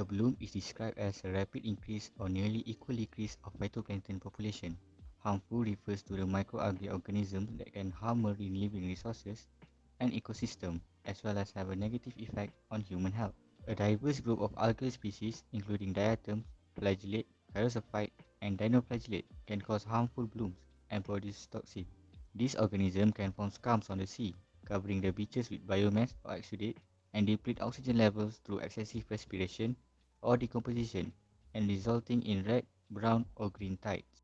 A bloom is described as a rapid increase or nearly equal decrease of phytoplankton population. Harmful refers to the microalgae organisms that can harm marine living resources and ecosystem, as well as have a negative effect on human health. A diverse group of algal species, including diatom, flagellate, chirosophyte, and dinoflagellate, can cause harmful blooms and produce toxin. These organisms can form scums on the sea, covering the beaches with biomass or exudate, and deplete oxygen levels through excessive respiration or decomposition, and resulting in red, brown, or green tides.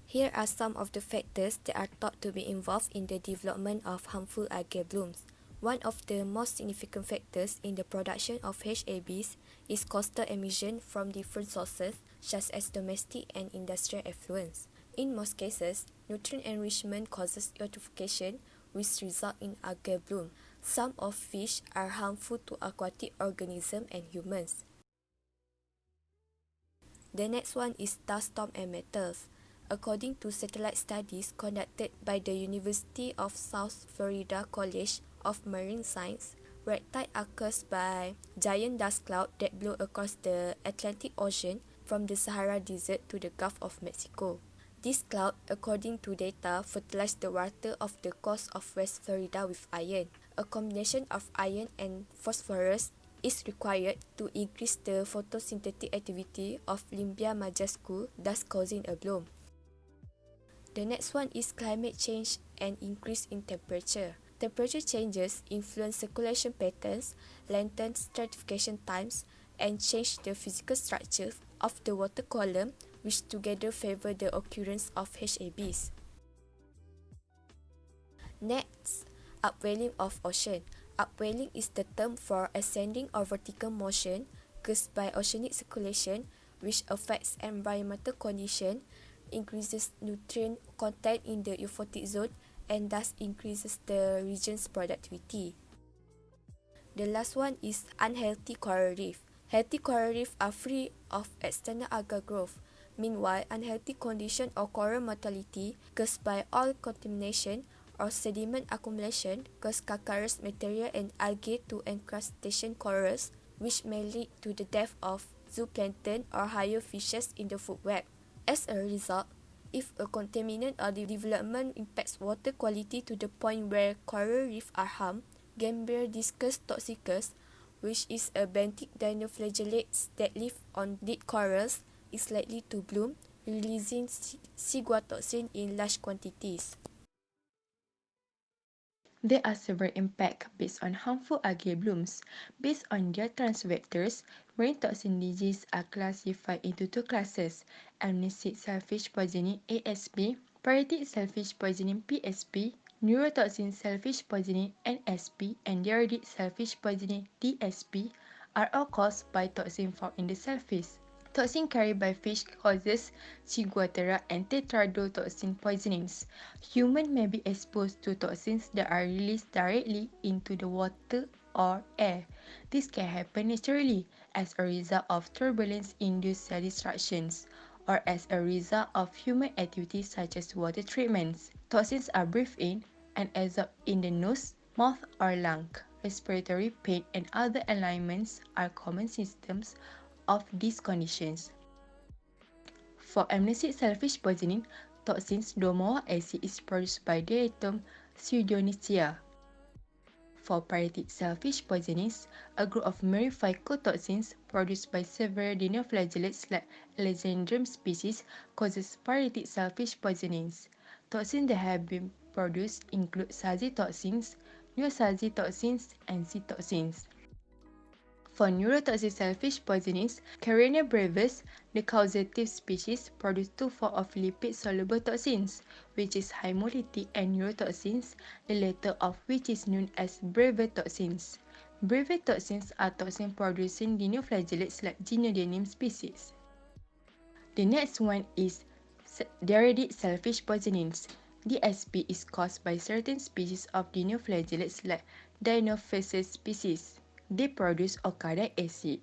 Here are some of the factors that are thought to be involved in the development of harmful algal blooms. One of the most significant factors in the production of HABs is coastal emission from different sources such as domestic and industrial effluents. In most cases, nutrient enrichment causes eutrophication, which result in algal bloom. Some of fish are harmful to aquatic organisms and humans. The next one is dust storm and metals. According to satellite studies conducted by the University of South Florida College of Marine Science, red tide occurs by giant dust clouds that blow across the Atlantic Ocean from the Sahara Desert to the Gulf of Mexico. This cloud, according to data, fertilized the water of the coast of West Florida with iron. A combination of iron and phosphorus is required to increase the photosynthetic activity of Limbia majuscule, thus causing a bloom. The next one is climate change and increase in temperature. Temperature changes influence circulation patterns, lengthen stratification times, and change the physical structure of the water column, which together favor the occurrence of HABs. Next, upwelling of ocean. Upwelling is the term for ascending or vertical motion caused by oceanic circulation, which affects environmental conditions, increases nutrient content in the euphotic zone, and thus increases the region's productivity. The last one is unhealthy coral reef. Healthy coral reefs are free of external algal growth. Meanwhile, unhealthy condition or coral mortality caused by oil contamination or sediment accumulation cause calcareous material and algae to encrustation corals, which may lead to the death of zooplankton or higher fishes in the food web. As a result, if a contaminant or development impacts water quality to the point where coral reefs are harmed, Gambia discus toxicus, which is a benthic dinoflagellate that live on dead corals, is likely to bloom, releasing ciguatoxin in large quantities. There are several impacts based on harmful algae blooms. Based on their transvectors, marine toxin diseases are classified into two classes: amnesic shellfish poisoning (ASP), parasitic shellfish poisoning (PSP), neurotoxin shellfish poisoning (NSP), and diarrheic shellfish poisoning (DSP are all caused by toxin found in the shellfish. Toxin carried by fish causes ciguatera and tetrodotoxin poisonings. Humans may be exposed to toxins that are released directly into the water or air. This can happen naturally as a result of turbulence-induced cell destructions or as a result of human activities such as water treatments. Toxins are breathed in and absorbed in the nose, mouth, or lung. Respiratory pain and other ailments are common symptoms of these conditions. For amnesic shellfish poisoning, toxins domoic acid is produced by diatom pseudonecia. For parasitic shellfish poisonings, a group of marine phycotoxins produced by several dinoflagellates like Alexandrium species causes parasitic shellfish poisonings. Toxins that have been produced include saxitoxins, neosaxitoxins, and cytoxins. For neurotoxic shellfish poisonings, Carina brevis, the causative species, produce two forms of lipid-soluble toxins, which is hemolytic and neurotoxins, the latter of which is known as brevetoxins. Brevetoxins are toxin-producing dinoflagellates like Gynodinium species. The next one is diarrheic shellfish poisonings. DSP is caused by certain species of dinoflagellates like Dinophases species. They produce okadic acid.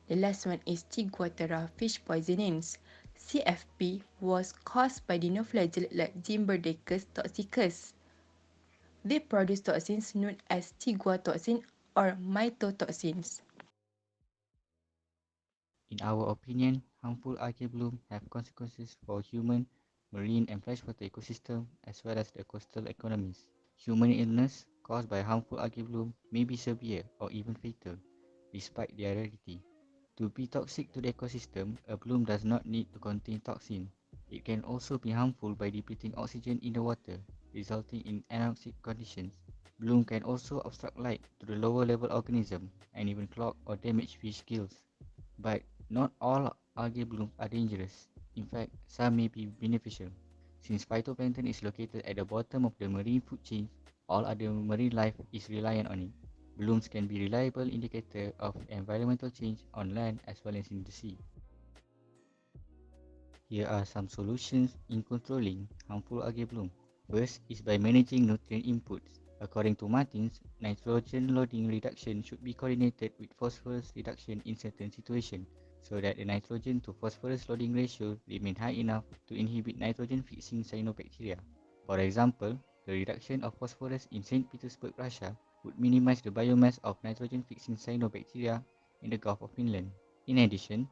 The last one is Chiguatera fish poisonings. CFP was caused by dinoflagellate like Zimberdacus toxicus. They produce toxins known as chiguatoxin or mycotoxins. In our opinion, harmful algae blooms have consequences for human, marine and freshwater ecosystem as well as the coastal economies. Human illness caused by harmful algae bloom may be severe or even fatal, despite their rarity. To be toxic to the ecosystem, a bloom does not need to contain toxin. It can also be harmful by depleting oxygen in the water, resulting in anoxic conditions. Bloom can also obstruct light to the lower level organism and even clog or damage fish gills. But not all algae blooms are dangerous. In fact, some may be beneficial. Since phytoplankton is located at the bottom of the marine food chain, all other marine life is reliant on it. Blooms can be reliable indicator of environmental change on land as well as in the sea. Here are some solutions in controlling harmful algae bloom. First is by managing nutrient inputs. According to Martins, nitrogen loading reduction should be coordinated with phosphorus reduction in certain situations so that the nitrogen to phosphorus loading ratio remain high enough to inhibit nitrogen fixing cyanobacteria. For example, the reduction of phosphorus in St. Petersburg, Russia would minimize the biomass of nitrogen fixing cyanobacteria in the Gulf of Finland. In addition,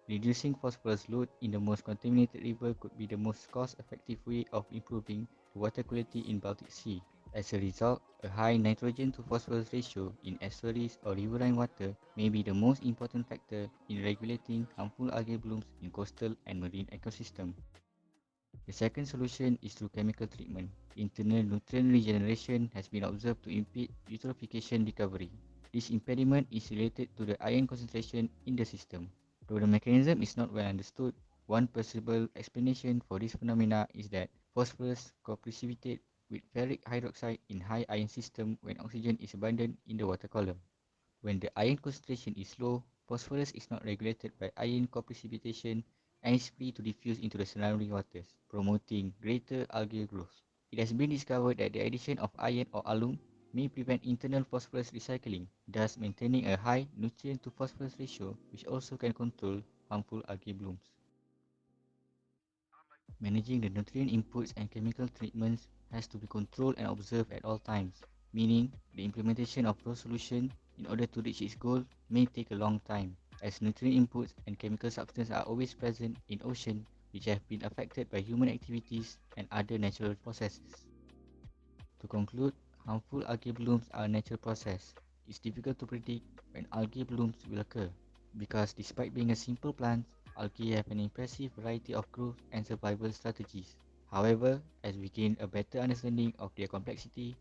reducing phosphorus load in the most contaminated river could be the most cost-effective way of improving the water quality in Baltic Sea. As a result, a high nitrogen to phosphorus ratio in estuaries or riverine water may be the most important factor in regulating harmful algae blooms in coastal and marine ecosystems. The second solution is through chemical treatment. Internal nutrient regeneration has been observed to impede eutrophication recovery. This impediment is related to the iron concentration in the system. Though the mechanism is not well understood, one possible explanation for this phenomena is that phosphorus co-precipitate with ferric hydroxide in high iron system when oxygen is abundant in the water column. When the iron concentration is low, phosphorus is not regulated by iron co-precipitation and is free to diffuse into the surrounding waters, promoting greater algal growth. It has been discovered that the addition of iron or alum may prevent internal phosphorus recycling, thus maintaining a high nutrient to phosphorus ratio, which also can control harmful algae blooms. Managing the nutrient inputs and chemical treatments has to be controlled and observed at all times, meaning the implementation of those solutions in order to reach its goal may take a long time, as nutrient inputs and chemical substances are always present in ocean which have been affected by human activities and other natural processes. To conclude, harmful algae blooms are a natural process. It's difficult to predict when algae blooms will occur, because despite being a simple plant, algae have an impressive variety of growth and survival strategies. However, as we gain a better understanding of their complexity,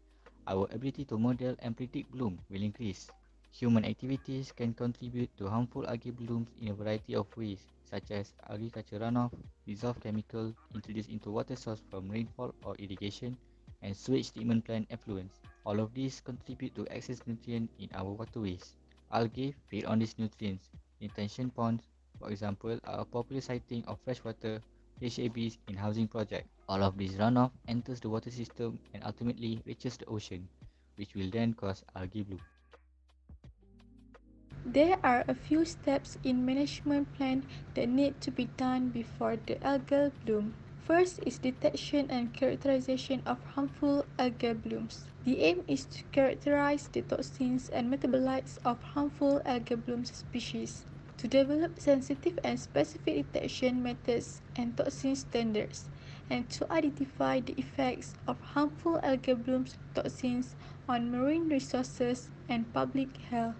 our ability to model and predict bloom will increase. Human activities can contribute to harmful algae blooms in a variety of ways, such as agriculture runoff, dissolved chemical introduced into water source from rainfall or irrigation, and sewage treatment plant effluents. All of these contribute to excess nutrient in our waterways. Algae feed on these nutrients. Detention ponds, for example, are a popular siting of freshwater HABs in housing projects. All of this runoff enters the water system and ultimately reaches the ocean, which will then cause algae bloom. There are a few steps in management plan that need to be done before the algal bloom. First is detection and characterization of harmful algal blooms. The aim is to characterize the toxins and metabolites of harmful algal bloom species, to develop sensitive and specific detection methods and toxin standards, and to identify the effects of harmful algal bloom toxins on marine resources and public health.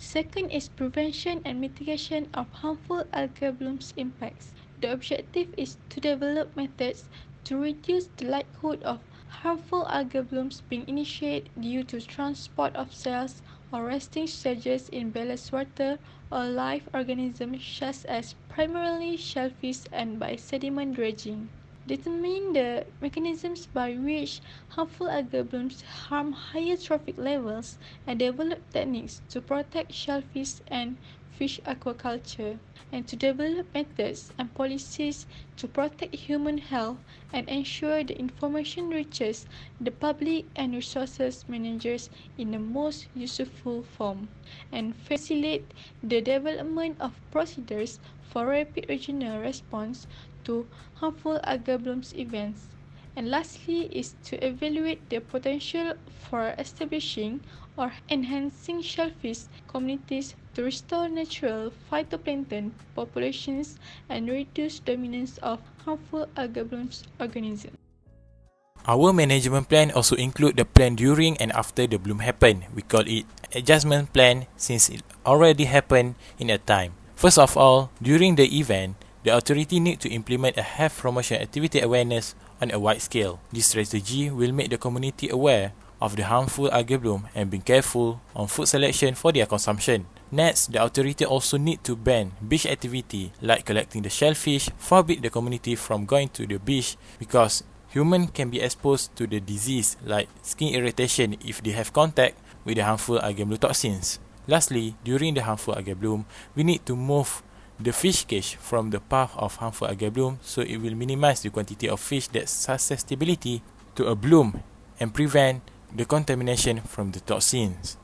Second is prevention and mitigation of harmful algal blooms impacts. The objective is to develop methods to reduce the likelihood of harmful algal blooms being initiated due to transport of cells or resting stages in ballast water or live organisms such as primarily shellfish and by sediment dredging. Determine the mechanisms by which harmful algal blooms harm higher trophic levels and develop techniques to protect shellfish and fish aquaculture, and to develop methods and policies to protect human health and ensure the information reaches the public and resources managers in the most useful form, and facilitate the development of procedures for rapid regional response to harmful algal blooms events, And lastly is to evaluate the potential for establishing or enhancing shellfish communities to restore natural phytoplankton populations and reduce dominance of harmful algal blooms organisms. Our management plan also include the plan during and after the bloom happen. We call it adjustment plan since it already happened in a time. First of all, during the event, the authority need to implement a health promotion activity awareness on a wide scale. This strategy will make the community aware of the harmful algal bloom and be careful on food selection for their consumption. Next, the authority also need to ban beach activity like collecting the shellfish, forbid the community from going to the beach because humans can be exposed to the disease like skin irritation if they have contact with the harmful algal bloom toxins. Lastly, during the harmful algal bloom, we need to move the fish cage from the path of harmful algal bloom so it will minimize the quantity of fish that's susceptibility to a bloom and prevent the contamination from the toxins.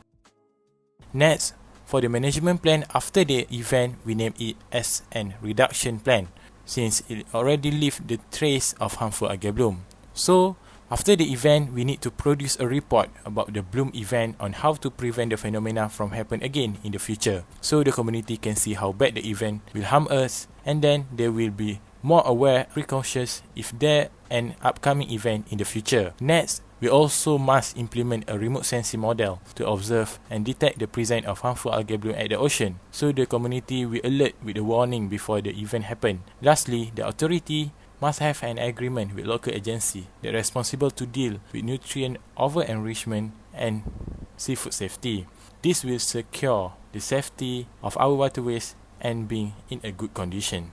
Next, for the management plan after the event, we name it as an reduction plan since it already left the trace of harmful algal bloom. So, after the event, we need to produce a report about the bloom event on how to prevent the phenomena from happen again in the future. So the community can see how bad the event will harm us and then they will be more aware, precautious if there an upcoming event in the future. Next, we also must implement a remote sensing model to observe and detect the presence of harmful algal bloom at the ocean, so the community will alert with the warning before the event happen. Lastly, the authority must have an agreement with local agency that are responsible to deal with nutrient over-enrichment and seafood safety. This will secure the safety of our waterways and being in a good condition.